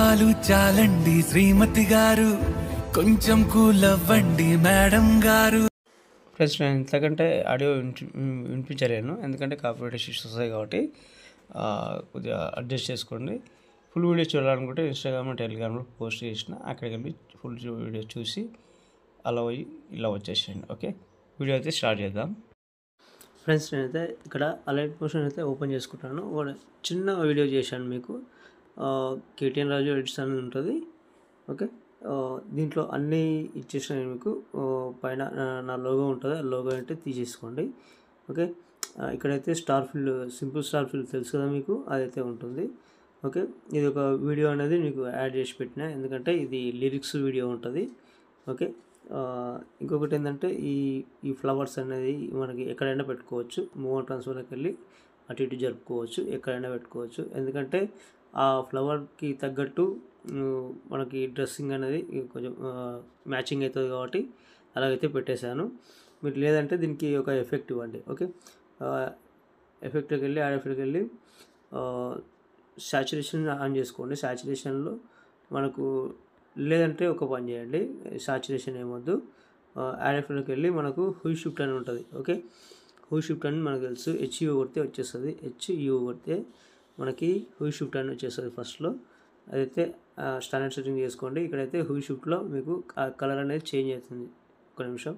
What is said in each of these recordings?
కోపాలు చాలండి శ్రీమతి గారు, కొంచెం కూల్ అవ్వండి మేడం గారు. ఫ్రెండ్స్, నేను ఇంతకంటే ఆడియో వినిపించలేను, ఎందుకంటే కాపీరైట్ ఇష్యూస్ వస్తాయి కాబట్టి కొద్దిగా అడ్జస్ట్ చేసుకోండి. ఫుల్ వీడియో చూడాలనుకుంటే ఇన్స్టాగ్రామ్ టెలిగ్రామ్లో పోస్ట్ చేసిన, అక్కడికి వెళ్ళి ఫుల్ వీడియో చూసి అలా పోయి ఇలా వచ్చేసేయండి. ఓకే, వీడియో అయితే స్టార్ట్ చేద్దాం. ఫ్రెండ్స్, నేనైతే ఇక్కడ అలైట్ మోషన్ అయితే ఓపెన్ చేసుకుంటాను. ఒక చిన్న వీడియో చేశాను మీకు, కేటీఎన్ రాజు ఎడిట్స్ అని ఉంటుంది. ఓకే, దీంట్లో అన్నీ ఇచ్చేసాను మీకు. పైన నా లోగో ఉంటుంది, ఆ లోగో అంటే తీసేసుకోండి. ఓకే, ఇక్కడైతే star fill, simple star fill తెలుసు కదా మీకు, అదైతే ఉంటుంది. ఓకే, ఇది ఒక వీడియో అనేది మీకు యాడ్ చేసి పెట్టిన, ఎందుకంటే ఇది లిరిక్స్ వీడియో ఉంటుంది. ఓకే, ఇంకొకటి ఏంటంటే ఈ ఫ్లవర్స్ అనేది మనకి ఎక్కడైనా పెట్టుకోవచ్చు. మూవ్ ట్రాన్స్ఫర్లోకి వెళ్ళి అటు ఇటు జరుపుకోవచ్చు, ఎక్కడైనా పెట్టుకోవచ్చు. ఎందుకంటే ఆ ఫ్లవర్కి తగ్గట్టు మనకి డ్రెస్సింగ్ అనేది కొంచెం మ్యాచింగ్ అవుతుంది కాబట్టి అలాగైతే పెట్టేశాను. మీరు లేదంటే దీనికి ఒక ఎఫెక్ట్ ఇవ్వండి. ఓకే, ఎఫెక్ట్లోకి వెళ్ళి యాడ్ ఎఫెక్ట్కి వెళ్ళి సాచురేషన్ ఆన్ చేసుకోండి. సాచురేషన్లో మనకు లేదంటే ఒక పని చేయండి, సాచురేషన్ ఏమొద్దు, యాడ్ ఎఫెక్ట్లోకి వెళ్ళి మనకు హూ షిఫ్ట్ అని ఉంటుంది. ఓకే, హూ షిఫ్ట్ అని మనకు తెలుసు, హెచ్యూ కొడితే వచ్చేస్తుంది. హెచ్యూ కొడితే మనకి హూ షిఫ్ట్ అని వచ్చేస్తుంది ఫస్ట్లో. అదైతే స్టాండర్డ్ సెట్టింగ్ చేసుకోండి. ఇక్కడైతే హూ షిఫ్ట్లో మీకు కలర్ అనేది చేంజ్ అవుతుంది. ఒక నిమిషం,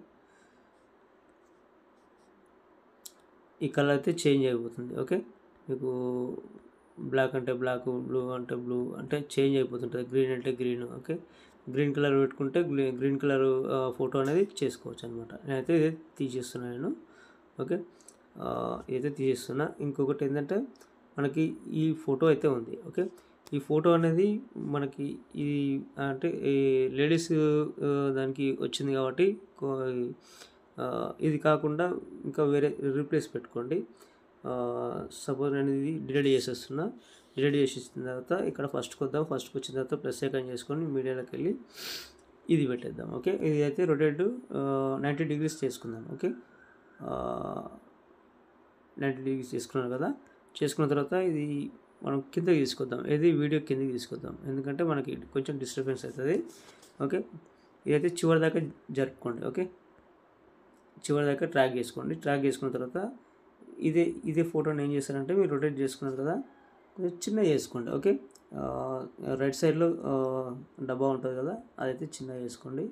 ఈ కలర్ అయితే చేంజ్ అయిపోతుంది. ఓకే, మీకు బ్లాక్ అంటే బ్లాక్, బ్లూ అంటే బ్లూ అంటే చేంజ్ అయిపోతుంటుంది, గ్రీన్ అంటే గ్రీన్. ఓకే, గ్రీన్ కలర్ పెట్టుకుంటే గ్రీన్ కలర్ ఫోటో అనేది చేసుకోవచ్చు అనమాట. నేనైతే ఇదే తీసేస్తున్నాను. ఓకే, ఇదైతే తీసేస్తున్నా. ఇంకొకటి ఏంటంటే మనకి ఈ ఫోటో అయితే ఉంది. ఓకే, ఈ ఫోటో అనేది మనకి ఈ అంటే ఈ లేడీస్ దానికి వచ్చింది కాబట్టి ఇది కాకుండా ఇంకా వేరే రీప్లేస్ పెట్టుకోండి. సపోజ్ నేను ఇది డిలీట్ చేసేస్తున్నా. డిలీట్ చేసేసిన తర్వాత ఇక్కడ ఫస్ట్కి వద్దాం. ఫస్ట్కి వచ్చిన తర్వాత ప్లస్ ఐకాన్ చేసుకొని మీడియాలోకి వెళ్ళి ఇది పెట్టేద్దాం. ఓకే, ఇది అయితే రొటేట్ 90 degrees చేసుకుందాం. ఓకే, 90 degrees చేసుకున్నాను కదా. చేసుకున్న తర్వాత ఇది మనం కిందకి తీసుకొద్దాం, ఏది వీడియో కిందకి తీసుకొద్దాం, ఎందుకంటే మనకి కొంచెం డిస్టర్బెన్స్ అవుతుంది. ఓకే, ఇదైతే చివరి దాకా జరుపుకోండి. ఓకే, చివరి దాకా ట్రాక్ చేసుకోండి. ట్రాక్ చేసుకున్న తర్వాత ఇదే ఫోటోని ఏం చేస్తారంటే మీరు రొటేట్ చేసుకున్నారు కదా, కొంచెం చిన్నగా చేసుకోండి. ఓకే, రైట్ సైడ్లో డబ్బా ఉంటుంది కదా, అదైతే చిన్నగా చేసుకోండి.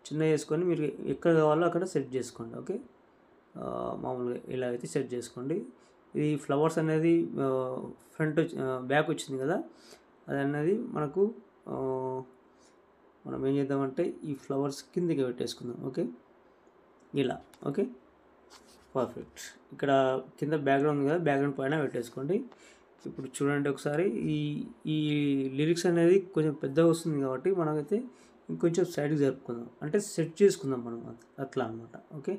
చిన్నగా చేసుకొని మీరు ఎక్కడ కావాలో అక్కడ సెట్ చేసుకోండి. ఓకే, మామూలుగా ఇలా అయితే సెట్ చేసుకోండి. ఇది ఫ్లవర్స్ అనేది ఫ్రంట్ బ్యాక్ వచ్చింది కదా, అది అనేది మనకు మనం ఏం చేద్దామంటే ఈ ఫ్లవర్స్ కిందకి పెట్టేసుకుందాం. ఓకే, ఇలా. Okay, perfect. ఇక్కడ కింద బ్యాక్గ్రౌండ్ ఉంది కదా, బ్యాక్గ్రౌండ్ పైన పెట్టేసుకోండి. ఇప్పుడు చూడండి ఒకసారి, ఈ లిరిక్స్ అనేది కొంచెం పెద్దగా వస్తుంది కాబట్టి మనమైతే ఇంకొంచెం సైడ్కి జరుపుకుందాం, అంటే సెట్ చేసుకుందాం మనం అట్లా అనమాట. ఓకే,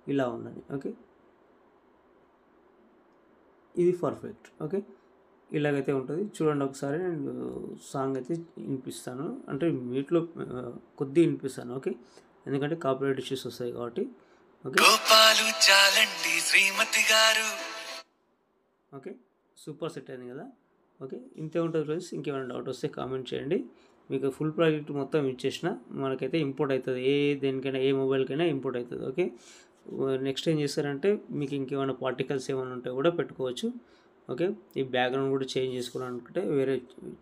ఇలా ఉందని. ఓకే, ఇది పర్ఫెక్ట్. ఓకే, ఇలాగైతే ఉంటుంది. చూడండి ఒకసారి, నేను సాంగ్ అయితే వినిపిస్తాను, అంటే మీట్లో కొద్దిగా వినిపిస్తాను. ఓకే, ఎందుకంటే కాపీరైట్ ఇష్యూస్ వస్తాయి కాబట్టి. ఓకే, కోపాలు చాలండి శ్రీమతి గారు. ఓకే, సూపర్ సెట్ అయింది కదా. ఓకే, ఇంతే ఉంటుంది ఫ్రెండ్స్. ఇంకేమైనా డౌట్ వస్తే కామెంట్ చేయండి. మీకు ఫుల్ ప్రాజెక్ట్ మొత్తం ఇచ్చేసిన, మనకైతే ఇంపోర్ట్ అవుతుంది, దేనికైనా ఏ మొబైల్కైనా ఇంపోర్ట్ అవుతుంది. ఓకే, నెక్స్ట్ ఏం చేస్తారంటే మీకు ఇంకేమైనా పార్టికల్స్ ఏమైనా ఉంటే కూడా పెట్టుకోవచ్చు. ఓకే, ఈ బ్యాక్గ్రౌండ్ కూడా చేంజ్ చేసుకోవాలనుకుంటే వేరే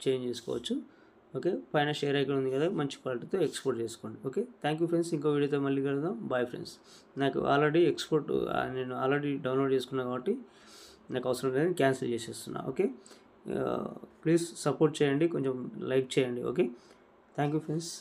చేంజ్ చేసుకోవచ్చు. ఓకే, పైన షేర్ ఐకాన్ ఉంది కదా, మంచి క్వాలిటీతో ఎక్స్పోర్ట్ చేసుకోండి. Okay, thank you friends. ఇంకో వీడియోతో మళ్ళీ కలుద్దాం. Bye friends. నాకు ఆల్రెడీ నేను ఆల్రెడీ డౌన్లోడ్ చేసుకున్నాను కాబట్టి నాకు అవసరం లేదని క్యాన్సిల్ చేసేస్తున్నా. ఓకే, ప్లీజ్ సపోర్ట్ చేయండి, కొంచెం లైక్ చేయండి. Okay, thank you friends.